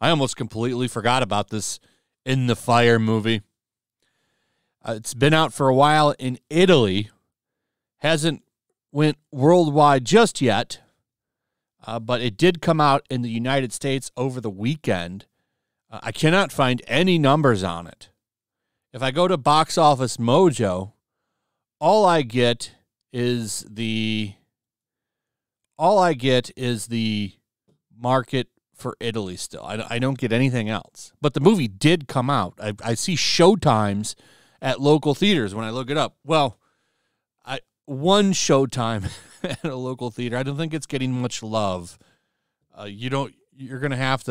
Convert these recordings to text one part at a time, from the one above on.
I almost completely forgot about this In the Fire movie. It's been out for a while in Italy. Hasn't went worldwide just yet, but it did come out in the United States over the weekend. I cannot find any numbers on it. If I go to Box Office Mojo, all I get is the market for Italy still. I don't get anything else. But the movie did come out. I see showtimes at local theaters when I look it up. Well, one showtime at a local theater. I don't think it's getting much love. You're going to have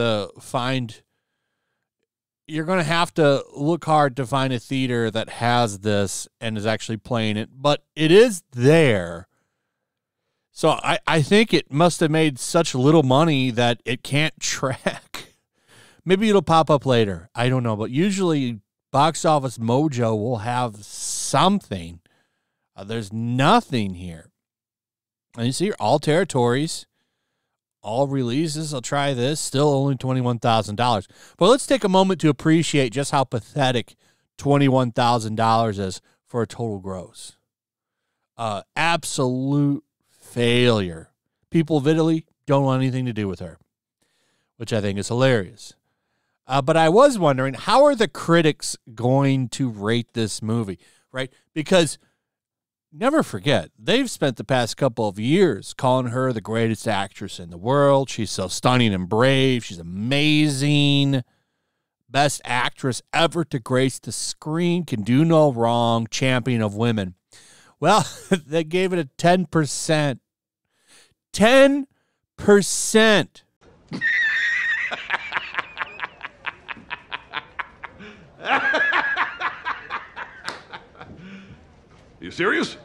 to look hard to find a theater that has this and is actually playing it, but it is there. So I think it must have made such little money that it can't track. Maybe it'll pop up later. I don't know, but usually Box Office Mojo will have something. There's nothing here. And you see, all territories, all releases. I'll try this. Still only $21,000. But let's take a moment to appreciate just how pathetic $21,000 is for a total gross. Absolute failure. People of Italy don't want anything to do with her, which I think is hilarious. But I was wondering, how are the critics going to rate this movie, right? Because never forget, they've spent the past couple of years calling her the greatest actress in the world. She's so stunning and brave. She's amazing. Best actress ever to grace the screen. Can do no wrong. Champion of women. Well, they gave it a 10%. 10%. You serious?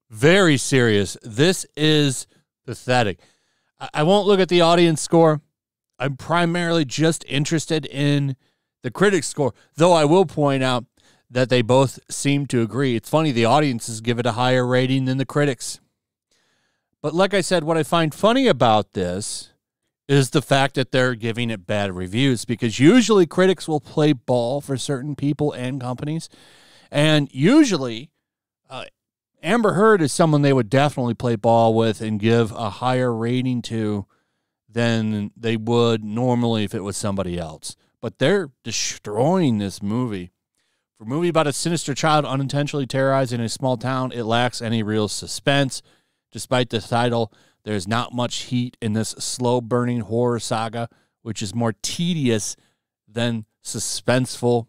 Very serious. This is pathetic. I won't look at the audience score. I'm primarily just interested in the critics score, though I will point out that they both seem to agree. It's funny, the audiences give it a higher rating than the critics. But like I said, what I find funny about this is the fact that they're giving it bad reviews, because usually critics will play ball for certain people and companies, and usually Amber Heard is someone they would definitely play ball with and give a higher rating to than they would normally if it was somebody else. But they're destroying this movie. For a movie about a sinister child unintentionally terrorized in a small town, it lacks any real suspense. Despite the title, there's not much heat in this slow-burning horror saga, which is more tedious than suspenseful.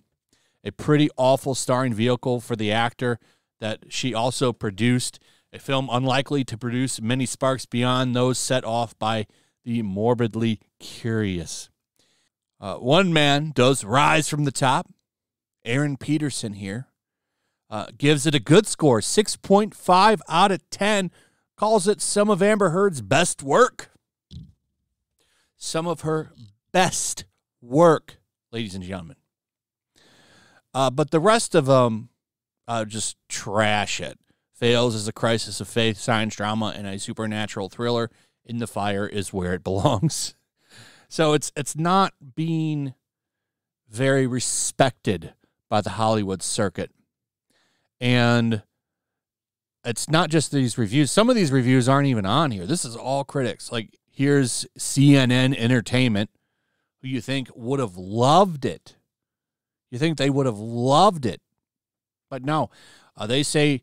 A pretty awful starring vehicle for the actor that she also produced, a film unlikely to produce many sparks beyond those set off by the morbidly curious. One man does rise from the top. Aaron Peterson here gives it a good score, 6.5 out of 10, calls it some of Amber Heard's best work. Some of her best work, ladies and gentlemen. But the rest of them just trash it. Fails as a crisis of faith, science drama, and a supernatural thriller. In the Fire is where it belongs. So it's not being very respected by the Hollywood circuit. And it's not just these reviews. Some of these reviews aren't even on here. This is all critics. Like, here's CNN Entertainment, who you think would have loved it. You think they would have loved it. But no, they say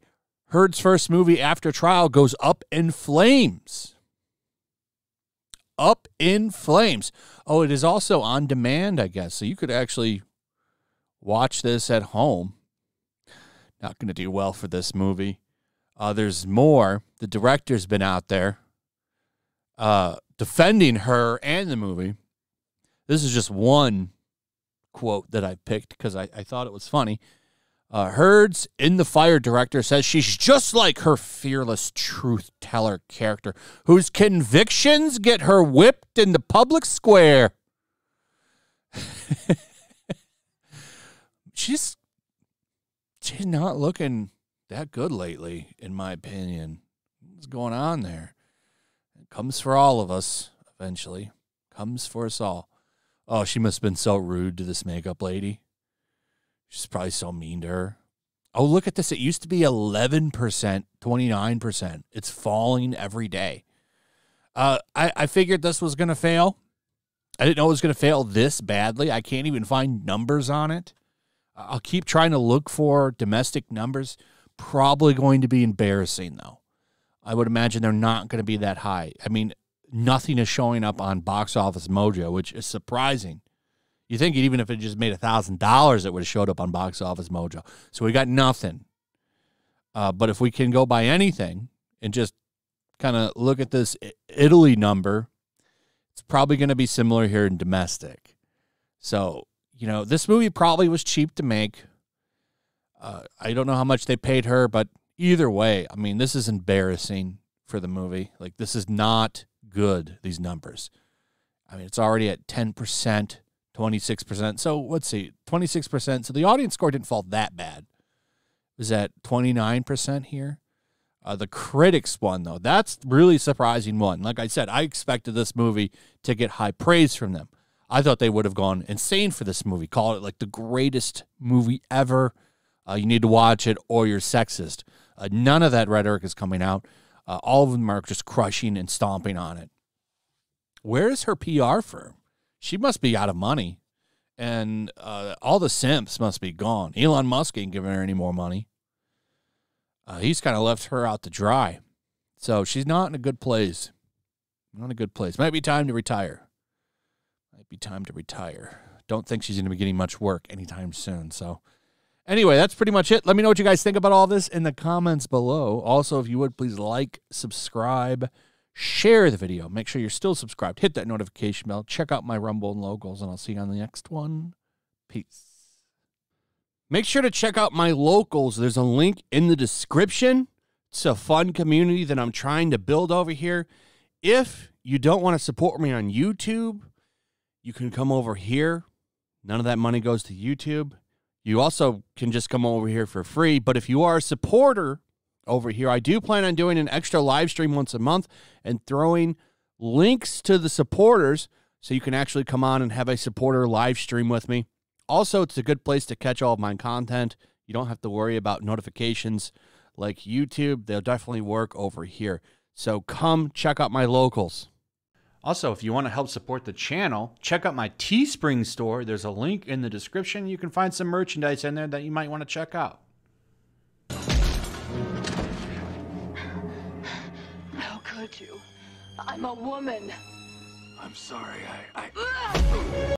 Heard's first movie after trial goes up in flames. Up in flames. Oh, it is also on demand, I guess. So you could actually watch this at home. Not going to do well for this movie. There's more. The director's been out there defending her and the movie. This is just one quote that I picked because I thought it was funny. Heard's In the Fire director says she's just like her fearless truth teller character whose convictions get her whipped in the public square. she's not looking that good lately, in my opinion. What's going on there? It comes for all of us eventually. Comes for us all. Oh, she must have been so rude to this makeup lady. She's probably so mean to her. Oh, look at this. It used to be 11%, 29%. It's falling every day. I figured this was going to fail. I didn't know it was going to fail this badly. I can't even find numbers on it. I'll keep trying to look for domestic numbers. Probably going to be embarrassing, though. I would imagine they're not going to be that high. I mean, nothing is showing up on Box Office Mojo, which is surprising. You think even if it just made $1,000, it would have showed up on Box Office Mojo. So we got nothing. But if we can go by anything and just kind of look at this Italy number, it's probably going to be similar here in domestic. So, you know, this movie probably was cheap to make. I don't know how much they paid her, but either way, I mean, this is embarrassing for the movie. Like, this is not good, these numbers. I mean, it's already at 10%, 26%. So, let's see, 26%. So, the audience score didn't fall that bad. It was at 29% here. The critics one, though, that's really surprising one. Like I said, I expected this movie to get high praise from them. I thought they would have gone insane for this movie. Call it like the greatest movie ever. You need to watch it or you're sexist. None of that rhetoric is coming out. All of them are just crushing and stomping on it. Where is her PR firm? She must be out of money. And all the simps must be gone. Elon Musk ain't giving her any more money. He's kind of left her out to dry. So she's not in a good place. Not a good place. Might be time to retire. Don't think she's going to be getting much work anytime soon. So anyway, that's pretty much it. Let me know what you guys think about all this in the comments below. Also, if you would, please like, subscribe, share the video. Make sure you're still subscribed. Hit that notification bell. Check out my Rumble and locals, and I'll see you on the next one. Peace. Make sure to check out my locals. There's a link in the description. It's a fun community that I'm trying to build over here. If you don't want to support me on YouTube, you can come over here. None of that money goes to YouTube. You also can just come over here for free. But if you are a supporter over here, I do plan on doing an extra live stream once a month and throwing links to the supporters so you can actually come on and have a supporter live stream with me. Also, it's a good place to catch all of my content. You don't have to worry about notifications like YouTube. They'll definitely work over here. So come check out my locals. Also, if you want to help support the channel, check out my Teespring store. There's a link in the description. You can find some merchandise in there that you might want to check out. How could you? I'm a woman. I'm sorry,